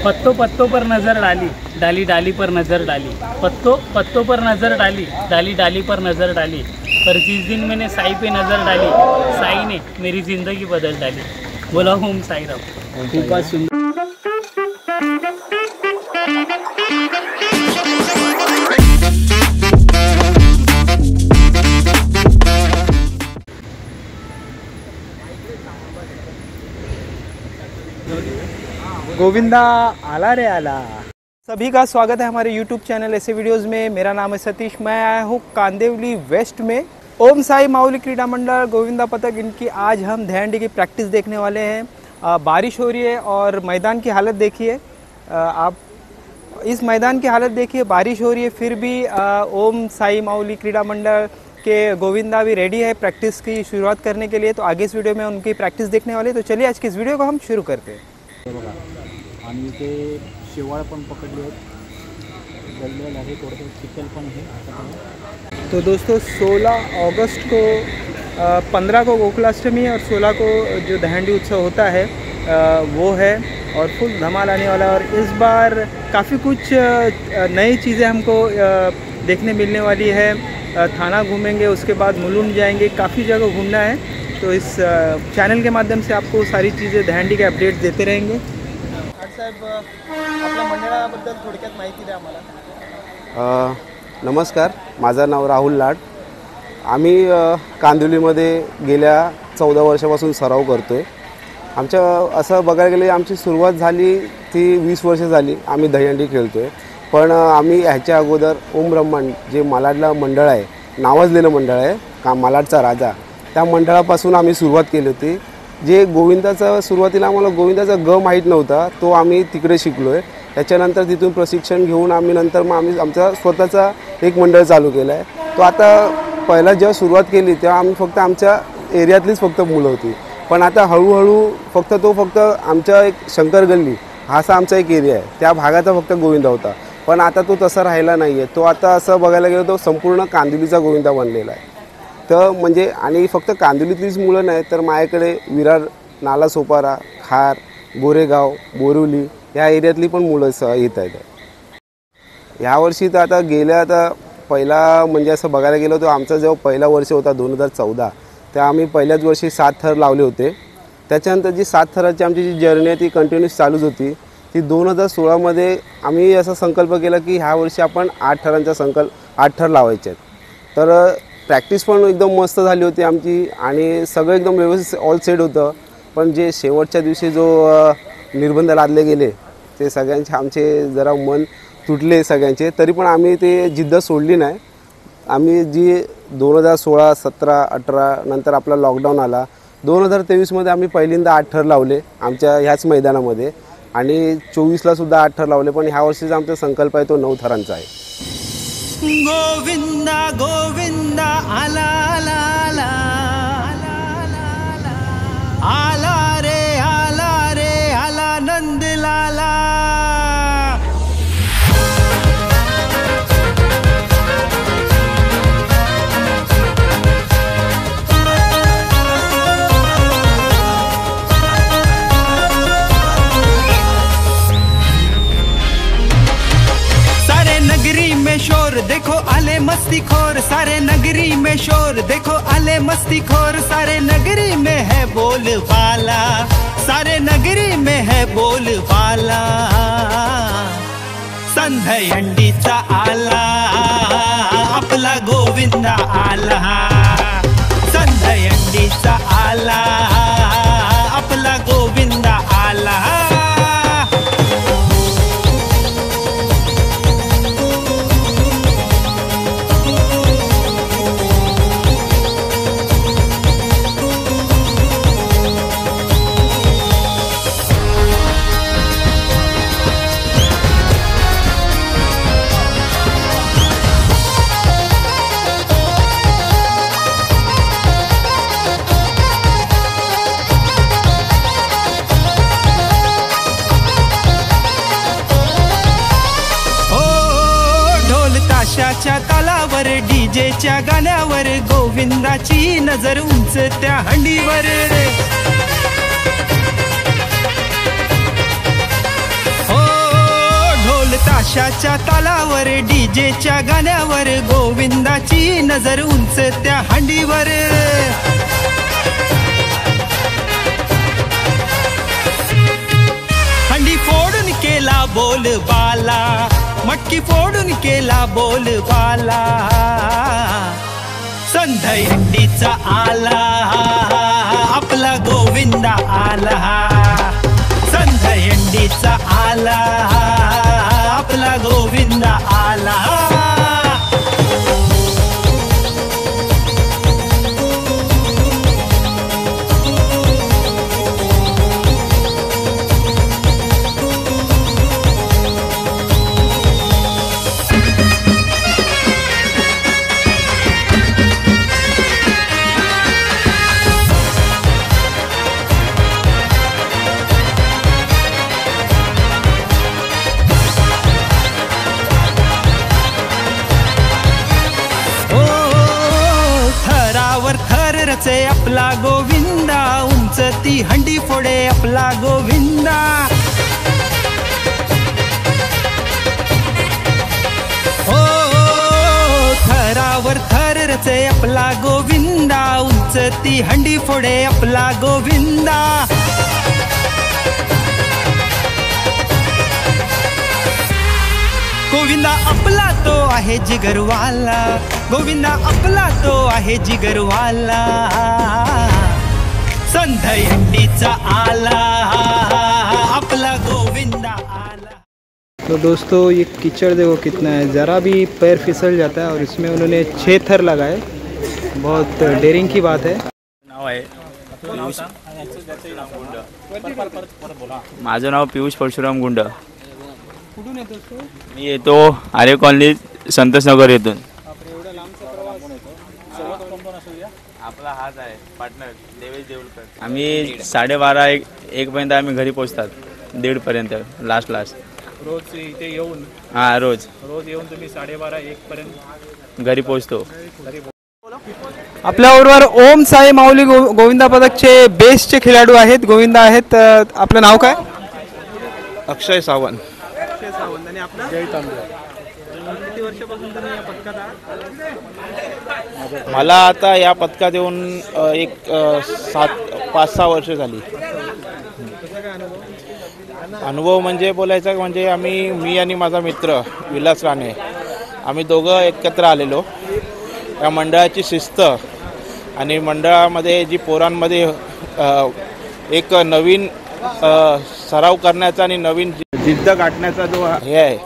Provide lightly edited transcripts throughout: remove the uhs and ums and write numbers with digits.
पत्तों पत्तों पर नज़र डाली, डाली डाली पर नज़र डाली, पत्तों पत्तों पर नज़र डाली, डाली डाली पर नज़र डाली, पर जिस दिन मैंने साई पे नज़र डाली, साई ने मेरी ज़िंदगी बदल डाली। बोला ओम साई राम। खूपच सुंदर। गोविंदा आला रे आला। सभी का स्वागत है हमारे YouTube चैनल ऐसे वीडियोस में। मेरा नाम है सतीश, मैं आया हूँ कांदिवली वेस्ट में। ओम साई माउली क्रीडा मंडल गोविंदा पथक, इनकी आज हम दहंडी की प्रैक्टिस देखने वाले हैं। बारिश हो रही है और मैदान की हालत देखिए आप। इस मैदान की हालत देखिए, बारिश हो रही है फिर भी ओम साई माउली क्रीडा मंडल के गोविंदा भी रेडी है प्रैक्टिस की शुरुआत करने के लिए। तो आगे इस वीडियो में उनकी प्रैक्टिस देखने वाले। तो चलिए आज की इस वीडियो को हम शुरू करते हैं। आणि ते शेवाळ पण पकडले आहेत, गल्लेल आहे, थोडंसं चिखल पण आहे। तो दोस्तों 16 अगस्त को 15 को गोकुलाष्टमी और 16 को जो दहंडी उत्सव होता है वो है और फुल धमाल आने वाला है। और इस बार काफ़ी कुछ नई चीज़ें हमको देखने मिलने वाली है। थाना घूमेंगे, उसके बाद मुलुंड जाएंगे, काफ़ी जगह घूमना है। तो इस चैनल के माध्यम से आपको सारी चीज़ें दहंडी के अपडेट्स देते रहेंगे। साहेब, आपल्या मंडळाबद्दल थोडक्यात माहिती द्या आम्हाला। नमस्कार, माझं नाव राहुल लाड। आम्ही कांदिवलीमध्ये गेल्या 14 वर्षापासून सराव करतो आहे। आमच्या असं बघायला गेले आमची सुरुवात झाली ती 20 वर्ष झाली आम्ही दहीहंडी खेळतो आहे। पण आम्ही ह्याच्या अगोदर ओम ब्रह्मांड जे मालाडला मंडळ आहे, नावाजलेलं मंडळ आहे का मालाडचा राजा, त्या मंडळापासून आम्ही सुरुवात केली होती। जे गोविंदाचा सुरुवातीला आम्हाला गोविंदाचा ग माहीत नव्हता, तो आम्ही तिकडे शिकलो आहे। त्याच्यानंतर तिथून प्रशिक्षण घेऊन आम्ही नंतर मग आम्ही आमचा स्वतःचा एक मंडळ चालू केला आहे। तो आता पहिला जेव्हा सुरुवात केली तेव्हा आम्ही फक्त आमच्या एरियातलीच फक्त मुलं होती, पण आता हळूहळू फक्त आमच्या एक शंकर गल्ली हा असा आमचा एक एरिया आहे, त्या भागाचा फक्त गोविंदा होता। पण आता तो तसा राहिला नाही आहे। तो आता असं बघायला गेलं तो संपूर्ण कांदिवलीचा गोविंदा बनलेला आहे। तर म्हणजे आणि फक्त कांदिवलीतलीच मुलं नाही तर माझ्याकडे विरार, नालासोपारा, खार, गोरेगाव, बोरिवली या एरियातली पण मुलं येत आहेत। यावर्षी तर आता पहिला म्हणजे असं बघायला गेलो तर आमचा जेव्हा पहिला वर्ष होता 2014, त्या आम्ही पहिल्याच वर्षी 7 थर लावले होते। त्याच्यानंतर जी 7 थराची आमची जी जर्नी आहे ती कंटिन्यूस चालूच होती। ती 2016मध्ये आम्ही असा संकल्प केला की ह्या वर्षी आपण 8 थरांचा 8 थर लावायचे आहेत। तर प्रॅक्टिस पण एकदम मस्त झाली होती आमची आणि सगळं एकदम व्यवस्थित ऑल सेट होतं। पण जे शेवटच्या दिवशी जो निर्बंध लादले गेले ते सगळ्यांचे आमचे जरा मन तुटले सगळ्यांचे, तरी पण आम्ही ते जिद्द सोडली नाही। आम्ही जी 2016, 17, 18 नंतर आपला लॉकडाऊन आला, 2023मध्ये आम्ही पहिल्यांदा 8 थर लावले आमच्या ह्याच मैदानामध्ये आणि 24ला सुद्धा 8 थर लावले। पण ह्या वर्षीचा आमचा संकल्प आहे तो 9 थरांचा आहे। गोविंदा गोविंदा आला आला आला आला रे आला नंद लाला। शोर देखो आले मस्ती खोर, सारे नगरी में शोर देखो आले मस्ती खोर। सारे नगरी में है बोल बाला, सारे नगरी में है बोल बाला। संधयंडीचा आला आपला गोविंदा आला, संधयंडीचा आला आपला गोविंदा आला। ताशाच्या तालावर डीजेच्या गाण्यावर गोविंदाची नजर उंच त्या हंडीवर रे। हो ताशाच्या तालावर डीजेच्या गाण्यावर गोविंदाची नजर उंच त्या हंडीवर हंडी फोडून केला बोलबाला मटकी फोडून केला बोलबाला संधयंडीचा आला आपला गोविंदा आला संधयंडीचा आला आपला गोविंदा आला रचे आपला गोविंदा उंच ती हंडी फोडे आपला गोविंदा हो थरावर थर रचे आपला गोविंदा उंच ती हंडी फोडे आपला गोविंदा गोविंदा आपला तो आहे जिगरवाला गोविंदा आपला तो आहे जिगरवाला संधयंडीचा आला आपला गोविंदा आला। तो दोस्तों ये कीचड़ देखो कितना है, ज़रा भी पैर फिसल जाता है और इसमें उन्होंने 6 थर लगाए। बहुत डेयरिंग की बात है। माझं नाव पियुष परशुराम गुंड। कुठून येतोस तू? मी येतो आर्य कॉलनी संतोषनगर येथून। आपला हाच आहे पार्टनर देवेश देऊळकर। आम्ही 12:30-1 पर्यंत आम्ही घरी पोहोचतात, 1:30 पर्यंत लास्ट रोज इथे येऊन हां रोज येऊन तुम्ही 12:30-1 पर्यंत घरी पोहोचतो। आपल्याबरोबर ओम साई माऊली गोविंदा पदकचे बेस्टचे खेळाडू आहेत, गोविंदा आहेत। आपलं नाव काय? अक्षय सावंत। आणि आपलं जय तांबे। किती वर्षापासून तुम्ही या पदकात आहात? मला आता या पदकात येऊन एक 5-6 वर्ष झाली। अनुभव म्हणजे बोलायचा म्हणजे मी आणि माझा मित्र विलास राणे आम्ही दोघं एकत्र आलेलो। या मंडळाची शिस्त आणि मंडळामध्ये जी पोरांमध्ये एक नवीन सराव करण्याचा आणि नवीन जिद्द गाठण्याचा जो हे आहे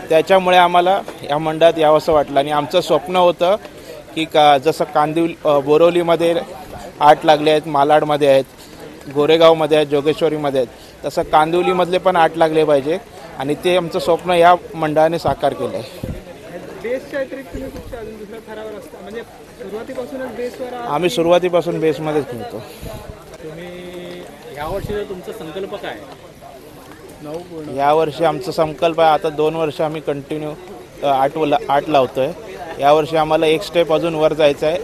त्याच्यामुळे आम्हाला या मंडळात यावंसं वाटलं। आणि आमचं स्वप्न होतं की जसं बोरिवलीमध्ये 8 लागले आहेत, मालाडमध्ये आहेत, गोरेगावमध्ये आहेत, जोगेश्वरीमध्ये आहेत, तसं कांदिवलीमधले पण 8 लागले पाहिजे आणि ते आमचं स्वप्न या मंडळाने साकार केलं आहे। आम्ही सुरुवातीपासून बेसमध्येच खेळतो। यावर्षी तुमचा संकल्प काय? यावर्षी आमचा संकल्प आहे, आता 2 वर्ष आम्ही कंटिन्यू 8 लावतोय। यावर्षी आम्हाला एक स्टेप अजून वर जायचं आहे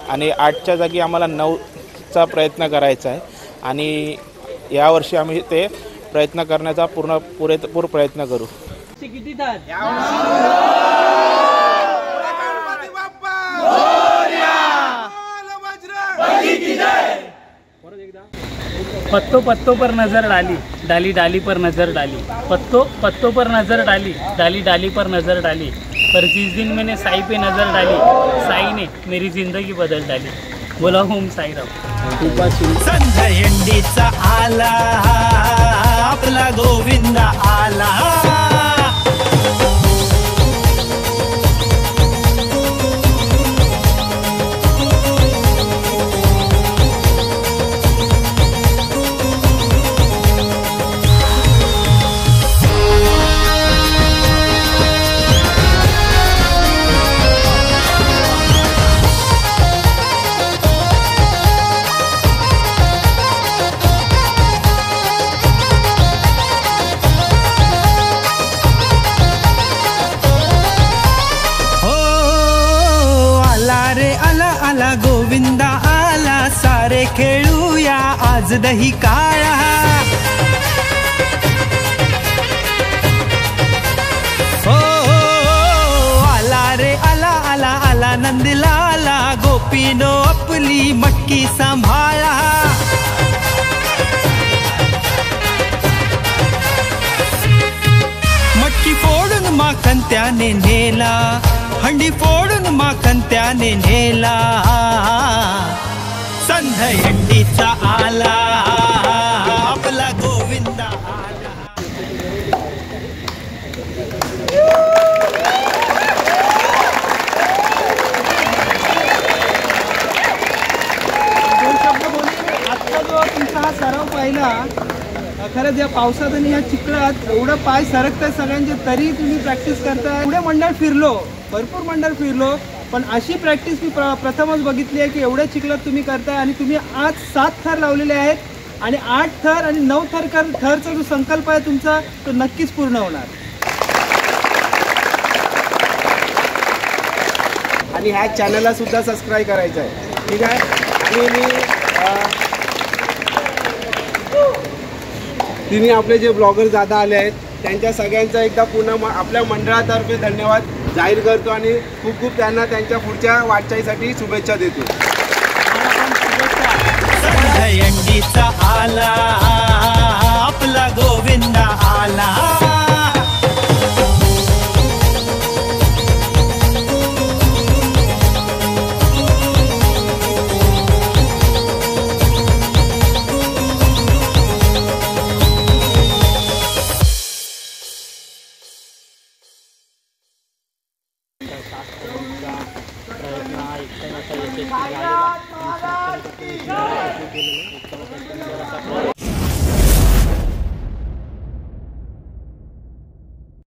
आणि 8च्या जागी आम्हाला 9चा प्रयत्न करायचा आहे आणि यावर्षी आम्ही ते प्रयत्न करण्याचा पुरेपूर प्रयत्न करू। किती तास? पत्तो पत्तो पर नजर डाली, डाली डाली पर नजर डाली, पत्तो पत्तो पर नजर डाली, डाली डाली पर नजर डाली, पर जिस दिन मैंने साई पे नजर डाली, साई ने मेरी जिंदगी बदल डाली। बोला ओम साई राम। संधयंडीचा आला आपला गोविंदा आला। गोविंदा आला सारे खेळूया आज दही काळा। आला नंदलाला, गोपीनो आपली मटकी सांभाळा. मटकी फोडून माखन त्याने नेला, हंडी फोडून माखन त्याने नेला. संधयंडीचा आला आपला गोविंदा आला. दोन शब्द बोलून आत्ता जो तुमचा हा सराव पाहिला, खरंच या पावसात आणि या चिखलात एवढं पाय सरकतात सगळ्यांचे, तरी तुम्ही प्रॅक्टिस करताय. एवढे मंडळ फिरलो, भरपूर मंडळ फिरलो, पण अशी प्रॅक्टिस मी प्रथमच बघितली आहे की एवढ्या चिखलात तुम्ही करताय. आणि तुम्ही आज 7 थर लावलेले आहेत आणि 8 थर आणि 9 थरचा जो संकल्प आहे तुमचा तो नक्कीच पूर्ण होणार. आणि ह्या चॅनलला सुद्धा सबस्क्राईब करायचं आहे, ठीक आहे. आणि तिन्ही आपले जे ब्लॉगर दादा आले आहेत त्यांच्या सगळ्यांचा एकदा पुन्हा आपल्या मंडळातर्फे धन्यवाद जाहीर करतो आणि खूप खूप त्यांना त्यांच्या पुढच्या वाटचालीसाठी शुभेच्छा देतो. संधयंडीचा आला आपला गोविंदा आला. प्रयत्न